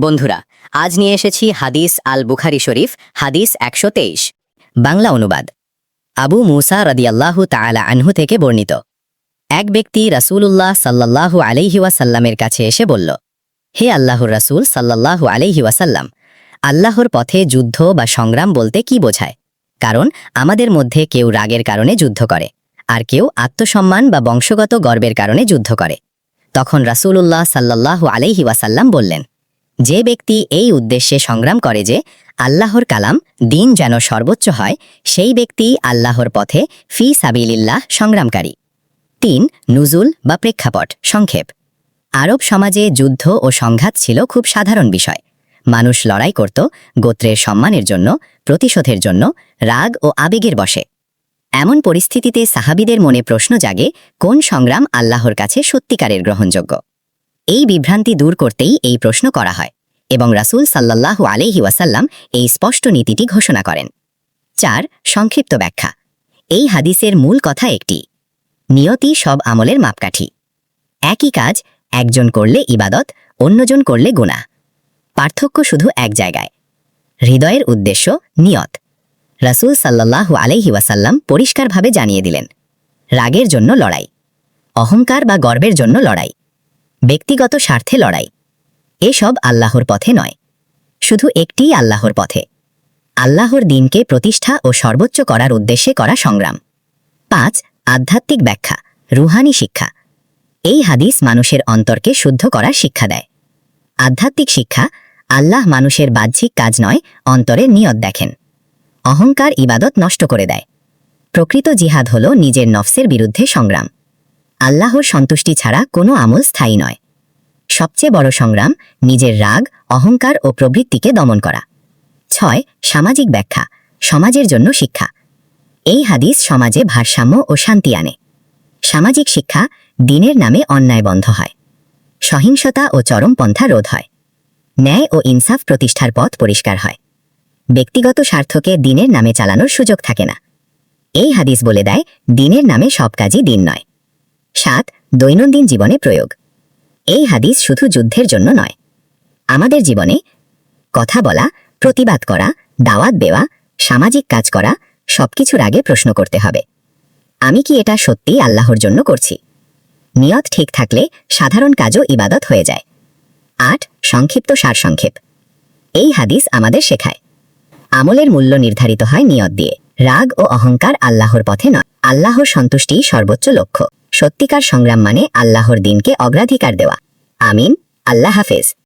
বন্ধুরা, আজ নিয়ে এসেছি হাদিস আল বুখারী শরীফ হাদিস ১২৩। বাংলা অনুবাদ। আবু মুসা রাদিয়াল্লাহু তাআলা আনহু থেকে বর্ণিত, এক ব্যক্তি রাসূলুল্লাহ সাল্লাল্লাহু আলাইহি ওয়াসাল্লামের কাছে এসে বলল, হে আল্লাহর রাসূল সাল্লাল্লাহু আলাইহি ওয়াসাল্লাম, আল্লাহর পথে যুদ্ধ বা সংগ্রাম বলতে কি বোঝায়? কারণ আমাদের মধ্যে কেউ রাগের কারণে যুদ্ধ করে, আর কেউ আত্মসম্মান বা বংশগত গর্বের কারণে যুদ্ধ করে। তখন রাসূলুল্লাহ সাল্লাল্লাহু আলাইহি ওয়াসাল্লাম বললেন, যে ব্যক্তি এই উদ্দেশ্যে সংগ্রাম করে যে আল্লাহর কালাম দিন যেন সর্বোচ্চ হয়, সেই ব্যক্তি আল্লাহর পথে ফি সাবিলিল্লাহ সংগ্রামকারী। ৩. নুজুল বা প্রেক্ষাপট সংক্ষেপ। আরব সমাজে যুদ্ধ ও সংঘাত ছিল খুব সাধারণ বিষয়। মানুষ লড়াই করত গোত্রের সম্মানের জন্য, প্রতিশোধের জন্য, রাগ ও আবেগের বশে। এমন পরিস্থিতিতে সাহাবীদের মনে প্রশ্ন জাগে, কোন সংগ্রাম আল্লাহর কাছে সত্যিকারের গ্রহণযোগ্য? এই বিভ্রান্তি দূর করতেই এই প্রশ্ন করা হয়, এবং রাসূল সাল্লাল্লাহু আলাইহি ওয়াসাল্লাম এই স্পষ্ট নীতিটি ঘোষণা করেন। ৪. সংক্ষিপ্ত ব্যাখ্যা। এই হাদিসের মূল কথা একটি, নিয়তি সব আমলের মাপকাঠি। একই কাজ একজন করলে ইবাদত, অন্যজন করলে গুনাহ। পার্থক্য শুধু এক জায়গায়, হৃদয়ের উদ্দেশ্য, নিয়ত। রাসূল সাল্লাল্লাহু আলাইহি ওয়াসাল্লাম পরিষ্কারভাবে জানিয়ে দিলেন, রাগের জন্য লড়াই, অহংকার বা গর্বের জন্য লড়াই, ব্যক্তিগত স্বার্থে লড়াই, এসব আল্লাহর পথে নয়। শুধু একটিই আল্লাহর পথে, আল্লাহর দ্বীনকে প্রতিষ্ঠা ও সর্বোচ্চ করার উদ্দেশ্যে করা সংগ্রাম। ৫. আধ্যাত্মিক ব্যাখ্যা, রুহানি শিক্ষা। এই হাদিস মানুষের অন্তরকে শুদ্ধ করার শিক্ষা দেয়। আধ্যাত্মিক শিক্ষা, আল্লাহ মানুষের বাহ্যিক কাজ নয়, অন্তরের নিয়ত দেখেন। অহংকার ইবাদত নষ্ট করে দেয়। প্রকৃত জিহাদ হল নিজের নফসের বিরুদ্ধে সংগ্রাম। আল্লাহর সন্তুষ্টি ছাড়া কোনো আমল স্থায়ী নয়। সবচেয়ে বড় সংগ্রাম নিজের রাগ, অহংকার ও প্রবৃত্তিকে দমন করা। ৬. সামাজিক ব্যাখ্যা, সমাজের জন্য শিক্ষা। এই হাদিস সমাজে ভারসাম্য ও শান্তি আনে। সামাজিক শিক্ষা, দ্বীনের নামে অন্যায় বন্ধ হয়, সহিংসতা ও চরমপন্থা রোধ হয়, ন্যায় ও ইনসাফ প্রতিষ্ঠার পথ পরিষ্কার হয়। ব্যক্তিগত স্বার্থকে দ্বীনের নামে চালানোর সুযোগ থাকে না। এই হাদিস বলে দেয়, দ্বীনের নামে সব কাজই দ্বীন নয়। ৭. দৈনন্দিন জীবনে প্রয়োগ। এই হাদিস শুধু যুদ্ধের জন্য নয়, আমাদের জীবনে কথা বলা, প্রতিবাদ করা, দাওয়াত দেওয়া, সামাজিক কাজ করা, সবকিছুর আগে প্রশ্ন করতে হবে, আমি কি এটা সত্যিই আল্লাহর জন্য করছি? নিয়ত ঠিক থাকলে সাধারণ কাজও ইবাদত হয়ে যায়। ৮. সংক্ষিপ্ত সারসংক্ষেপ। এই হাদিস আমাদের শেখায়, আমলের মূল্য নির্ধারিত হয় নিয়ত দিয়ে। রাগ ও অহংকার আল্লাহর পথে নয়, আল্লাহর সন্তুষ্টিই সর্বোচ্চ লক্ষ্য। সত্যিকার সংগ্রাম মানে আল্লাহর দ্বীনকে অগ্রাধিকার দেওয়া। আমিন। আল্লাহ হাফেজ।